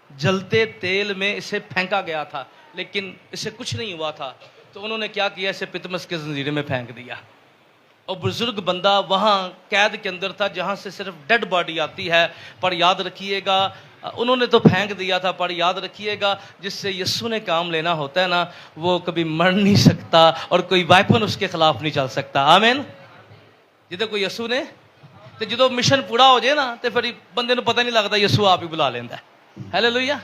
جلتے تیل میں اسے پھینکا گیا تھا، لیکن اسے کچھ نہیں ہوا تھا۔ تو انہوں نے کیا کیا؟ اسے پتمس کے زنجیرے میں پھینک دیا، اور بزرگ بندہ وہاں قید کے اندر تھا جہاں سے صرف ڈیڈ باڈی آتی ہے۔ پر یاد رکھیے گا، انہوں نے تو پھینک دیا تھا، پر یاد رکھیے گا جس سے یسوع نے کام لینا ہوتا ہے نا، وہ کبھی مر نہیں سکتا، اور کوئی ویپن اس کے خلاف نہیں چل سکتا۔ آمین۔ جدو کوئی یسوع نے تے جدو مشن پورا ہو جائے نا، تے پھر بندے نو پتہ نہیں لگتا، یسوع آپ ہی بلا لینا ہے۔ ہیلیلویا۔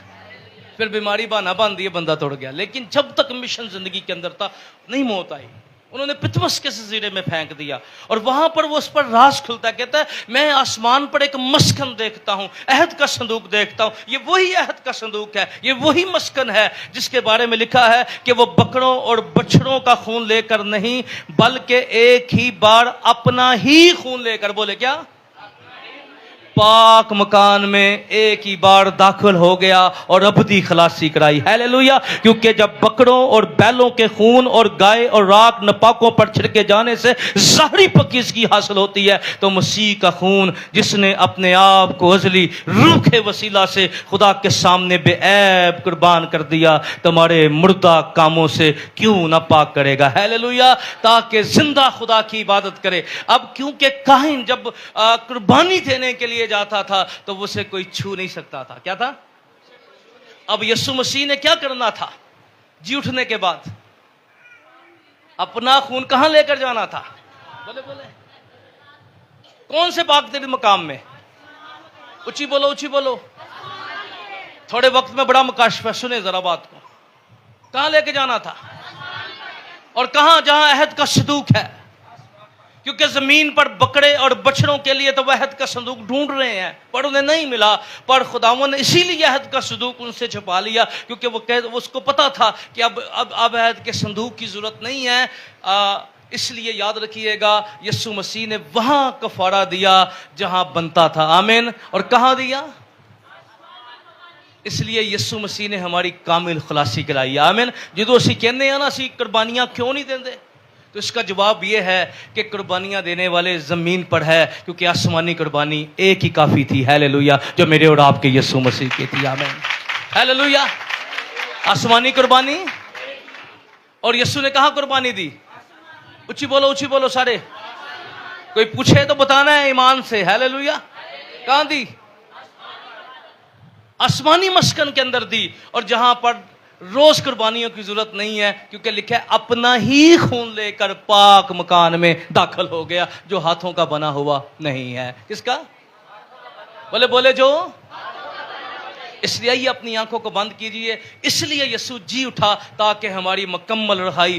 پھر بیماری بہانا بن دی، بندہ توڑ گیا، لیکن جب تک مشن زندگی کے اندر تھا نہیں موت آئی۔ انہوں نے پتمس کے جزیرے میں پھینک دیا، اور وہاں پر وہ اس پر راز کھلتا ہے، کہتا ہے میں آسمان پر ایک مسکن دیکھتا ہوں، عہد کا صندوق دیکھتا ہوں۔ یہ وہی عہد کا صندوق ہے، یہ وہی مسکن ہے جس کے بارے میں لکھا ہے کہ وہ بکروں اور بچڑوں کا خون لے کر نہیں، بلکہ ایک ہی بار اپنا ہی خون لے کر، بولے کیا؟ پاک مکان میں ایک ہی بار داخل ہو گیا اور ابدی خلاصی کرائی۔ ہیلیلویا۔ کیونکہ جب بکروں اور بیلوں کے خون اور گائے اور راکھ نپاکوں پر چھڑکے جانے سے ظاہری پاکیزگی حاصل ہوتی ہے، تو مسیح کا خون جس نے اپنے آپ کو ازلی روح کے وسیلہ سے خدا کے سامنے بے عیب قربان کر دیا، تمہارے مردہ کاموں سے کیوں نہ پاک کرے گا۔ ہیلیلویا۔ تاکہ زندہ خدا کی عبادت کرے۔ اب کیونکہ کاہن جب قربانی دینے کے لیے جاتا تھا تو اسے کوئی چھو نہیں سکتا تھا۔ کیا تھا؟ اب یسوع مسیح نے کیا کرنا تھا؟ جی اٹھنے کے بعد اپنا خون کہاں لے کر جانا تھا؟ بولے بولے، کون سے پاک ترین مقام میں؟ اچھی بولو، اچھی بولو۔ تھوڑے وقت میں بڑا مکاشفہ، سنیں ذرا بات کو۔ کہاں لے کے جانا تھا؟ اور کہاں؟ جہاں عہد کا صندوق ہے، کیونکہ زمین پر بکرے اور بچڑوں کے لیے تو وہ عہد کا صندوق ڈھونڈ رہے ہیں، پر انہیں نہیں ملا۔ پر خداوند نے اسی لیے عہد کا صندوق ان سے چھپا لیا، کیونکہ وہ اس کو پتا تھا کہ اب عہد کے صندوق کی ضرورت نہیں ہے۔ اس لیے یاد رکھیے گا، یسوع مسیح نے وہاں کفارہ دیا جہاں بنتا تھا۔ آمین۔ اور کہاں دیا؟ اس لیے یسوع مسیح نے ہماری کامل خلاصی کرائی۔ آمین۔ جدو اسی کہنے ہیں نا اسی قربانیاں کیوں نہیں دیندے، تو اس کا جواب یہ ہے کہ قربانیاں دینے والے زمین پر ہے، کیونکہ آسمانی قربانی ایک ہی کافی تھی۔ ہیلیلویا۔ جو میرے اور آپ کے یسوع مسیح کی تھی۔ آمین۔ ہیلیلویا۔ آسمانی قربانی، اور یسوع نے کہاں قربانی دی؟ اچھی بولو، اچھی بولو سارے۔ کوئی پوچھے تو بتانا ہے ایمان سے۔ ہیلیلویا۔ کہاں دی؟ آسمانی مسکن کے اندر دی، اور جہاں پر روز قربانیوں کی ضرورت نہیں ہے، کیونکہ لکھا ہے اپنا ہی خون لے کر پاک مکان میں داخل ہو گیا، جو ہاتھوں کا بنا ہوا نہیں ہے۔ کس کا؟ بولے بولے، جو۔ اس لیے یہ اپنی آنکھوں کو بند کیجئے، اس لیے یسوع جی اٹھا تاکہ ہماری مکمل رہائی